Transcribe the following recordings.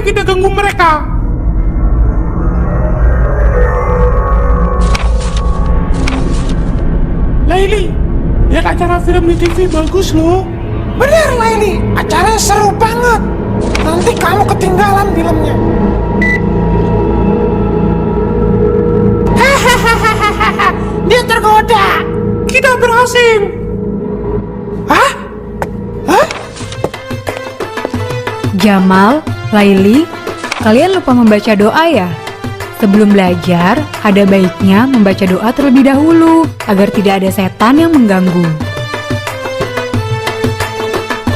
Ayo kita ganggu mereka. Laili, lihat acara film di TV bagus loh. Bener Laili, acaranya seru banget. Nanti kamu ketinggalan filmnya. Hahaha, dia tergoda. Kita berhasil. Hah? Hah? Jamal, Laili, kalian lupa membaca doa ya? Sebelum belajar, ada baiknya membaca doa terlebih dahulu agar tidak ada setan yang mengganggu.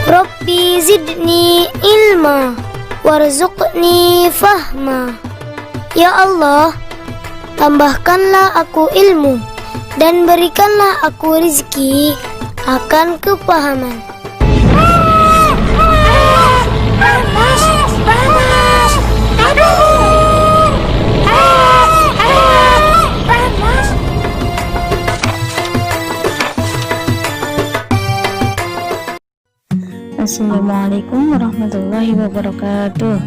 Rabbi zidni ilma warzuqni fahma. Ya Allah, tambahkanlah aku ilmu dan berikanlah aku rizki akan kepahaman. Panas, panas. Aduh. Panas. Assalamualaikum warahmatullahi wabarakatuh.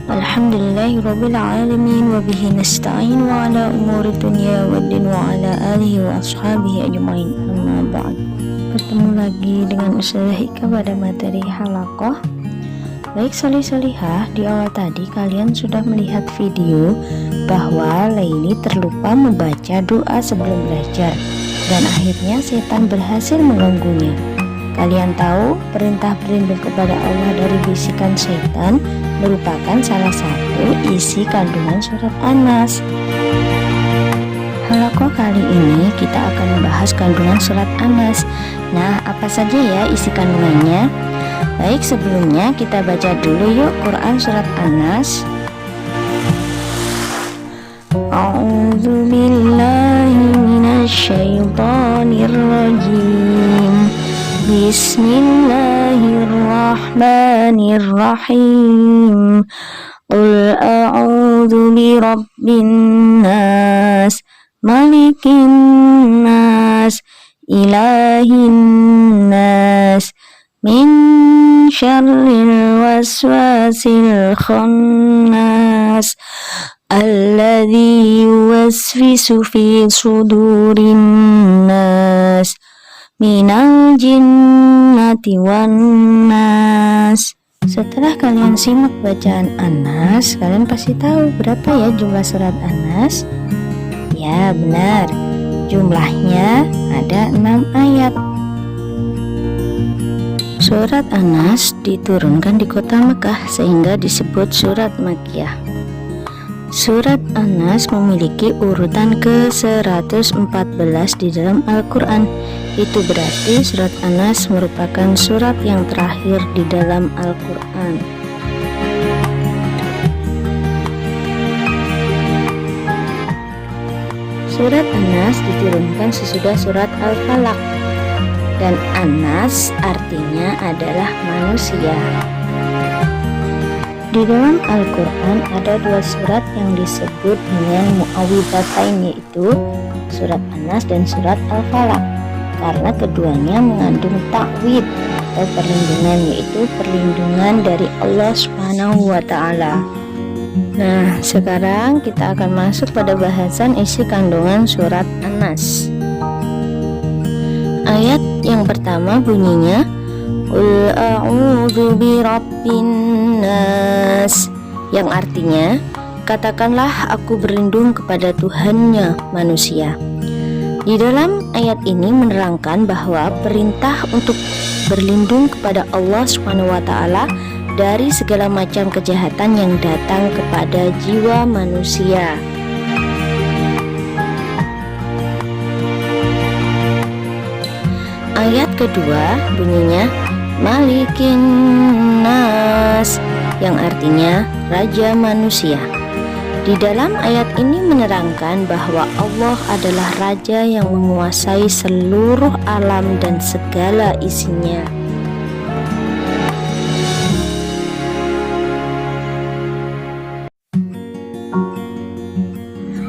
Alhamdulillahirabbil alamin wa bihi nasta'in wa ala umuri dunya waddin wa ala alihi wa ashabihi ajmain. Amma ba'd. Ketemu lagi dengan Ustazah Ika pada materi halaqah. Baik solih-solihah, di awal tadi kalian sudah melihat video bahwa Laili terlupa membaca doa sebelum belajar dan akhirnya setan berhasil mengganggunya. Kalian tahu perintah berlindung kepada Allah dari bisikan setan merupakan salah satu isi kandungan surat An-Nas. Halaqah kali ini kita akan membahas kandungan surat An-Nas. Nah, apa saja ya isi kandungannya? Baik, sebelumnya kita baca dulu yuk Quran surat An-Nas. A'udzu billahi minasyaitonir rajim. Bismillahirrahmanirrahim. Qul a'udzu birabbin nas, malikin nas, ilahin nas, min syarril waswasil khannas, alladzi yuwaswisu fi sudurin nas, minal jinnati wan nas. Setelah kalian simak bacaan An-Nas, kalian pasti tahu berapa ya jumlah surat An-Nas? Ya benar, jumlahnya ada 6 ayat. Surat An-Nas diturunkan di kota Mekah sehingga disebut surat Makkiyah. Surat An-Nas memiliki urutan ke-114 di dalam Al-Quran. Itu berarti surat An-Nas merupakan surat yang terakhir di dalam Al-Quran. Surat An-Nas diturunkan sesudah surat Al-Falaq. Dan An-Nas artinya adalah manusia. Di dalam Al-Quran ada 2 surat yang disebut dengan mu'awwidhatain, yaitu surat An-Nas dan surat Al-Falaq, karena keduanya mengandung ta'wid atau perlindungan, yaitu perlindungan dari Allah Subhanahu wa ta'ala. Nah, sekarang kita akan masuk pada bahasan isi kandungan surat An-Nas. Ayat yang pertama bunyinya, Qul a'udzu birabbin nas, yang artinya katakanlah aku berlindung kepada Tuhannya manusia. Di dalam ayat ini menerangkan bahwa perintah untuk berlindung kepada Allah Subhanahu wa taala dari segala macam kejahatan yang datang kepada jiwa manusia. Ayat kedua bunyinya Malikin nas, yang artinya Raja Manusia. Di dalam ayat ini menerangkan bahwa Allah adalah Raja yang menguasai seluruh alam dan segala isinya.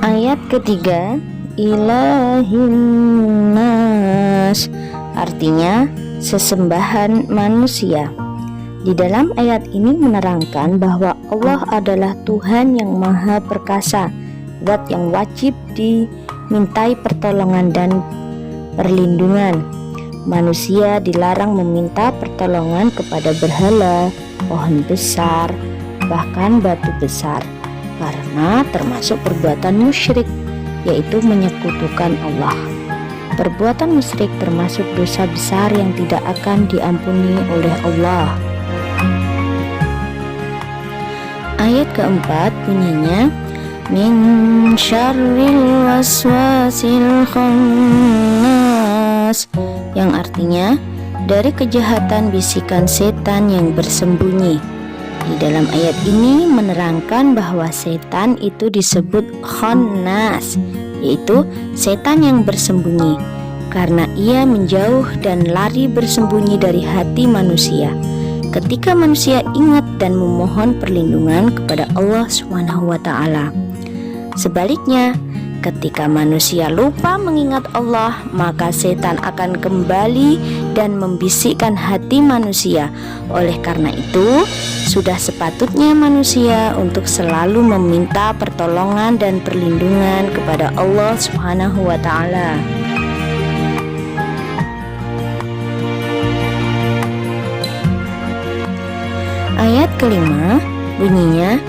Ayat ketiga Ilahin nas, artinya sesembahan manusia. Di dalam ayat ini menerangkan bahwa Allah adalah Tuhan yang Maha Perkasa, zat yang wajib dimintai pertolongan dan perlindungan. Manusia dilarang meminta pertolongan kepada berhala, pohon besar, bahkan batu besar, karena termasuk perbuatan musyrik, yaitu menyekutukan Allah. Perbuatan musyrik termasuk dosa besar yang tidak akan diampuni oleh Allah. Ayat keempat bunyinya, min syarril waswasil khannas, yang artinya dari kejahatan bisikan setan yang bersembunyi. Di dalam ayat ini menerangkan bahwa setan itu disebut khannas, yaitu setan yang bersembunyi, karena ia menjauh dan lari bersembunyi dari hati manusia ketika manusia ingat dan memohon perlindungan kepada Allah SWT. Sebaliknya, ketika manusia lupa mengingat Allah, maka setan akan kembali dan membisikkan hati manusia. Oleh karena itu, sudah sepatutnya manusia untuk selalu meminta pertolongan dan perlindungan kepada Allah SWT. Ayat kelima bunyinya,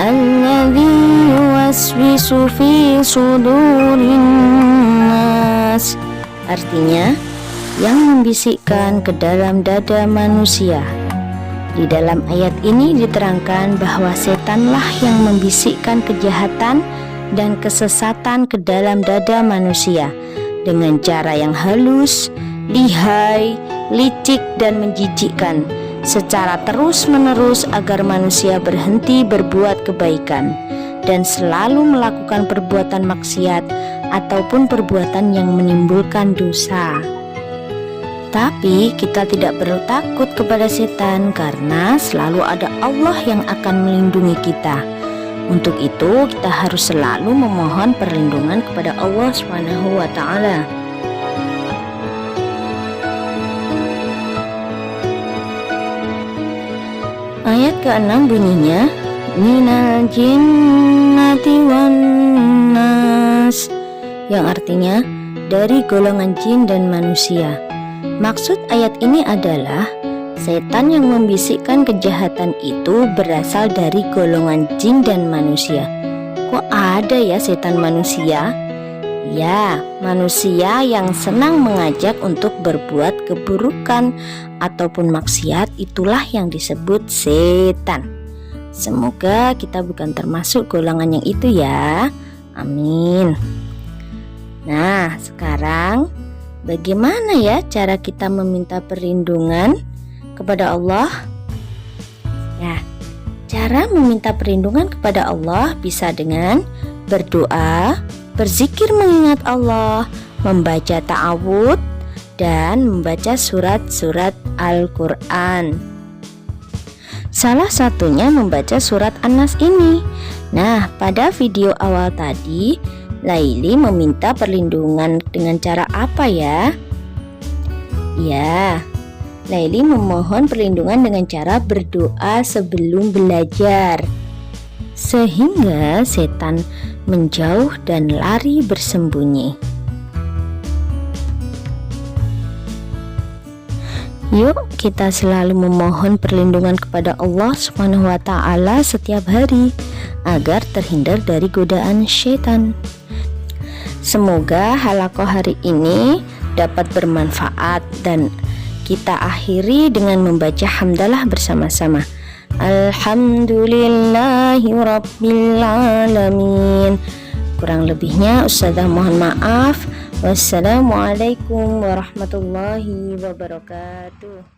alladzi yuwaswisu fi sudurin nas, artinya yang membisikkan ke dalam dada manusia. Di dalam ayat ini diterangkan bahwa setanlah yang membisikkan kejahatan dan kesesatan ke dalam dada manusia dengan cara yang halus, lihai, licik dan menjijikkan, secara terus-menerus agar manusia berhenti berbuat kebaikan dan selalu melakukan perbuatan maksiat ataupun perbuatan yang menimbulkan dosa. Tapi kita tidak perlu takut kepada setan karena selalu ada Allah yang akan melindungi kita. Untuk itu kita harus selalu memohon perlindungan kepada Allah SWT. Ayat ke-6 bunyinya, minal jinnati wan nas, yang artinya dari golongan jin dan manusia. Maksud ayat ini adalah setan yang membisikkan kejahatan itu berasal dari golongan jin dan manusia. Kok ada ya setan manusia? Ya, manusia yang senang mengajak untuk berbuat keburukan ataupun maksiat, itulah yang disebut setan. Semoga kita bukan termasuk golongan yang itu ya. Amin. Nah, sekarang bagaimana ya cara kita meminta perlindungan kepada Allah? Ya, cara meminta perlindungan kepada Allah bisa dengan berdoa, berzikir mengingat Allah, membaca ta'awud, dan membaca surat-surat Al-Quran. Salah satunya membaca surat An-Nas ini. Nah, pada video awal tadi, Laili meminta perlindungan dengan cara apa ya? Ya, Laili memohon perlindungan dengan cara berdoa sebelum belajar, sehingga setan menjauh dan lari bersembunyi. Yuk kita selalu memohon perlindungan kepada Allah SWT setiap hari agar terhindar dari godaan syaitan. Semoga halaqah hari ini dapat bermanfaat dan kita akhiri dengan membaca hamdalah bersama-sama. Alhamdulillahi Rabbil Alamin. Kurang lebihnya Ustazah mohon maaf. Wassalamualaikum warahmatullahi wabarakatuh.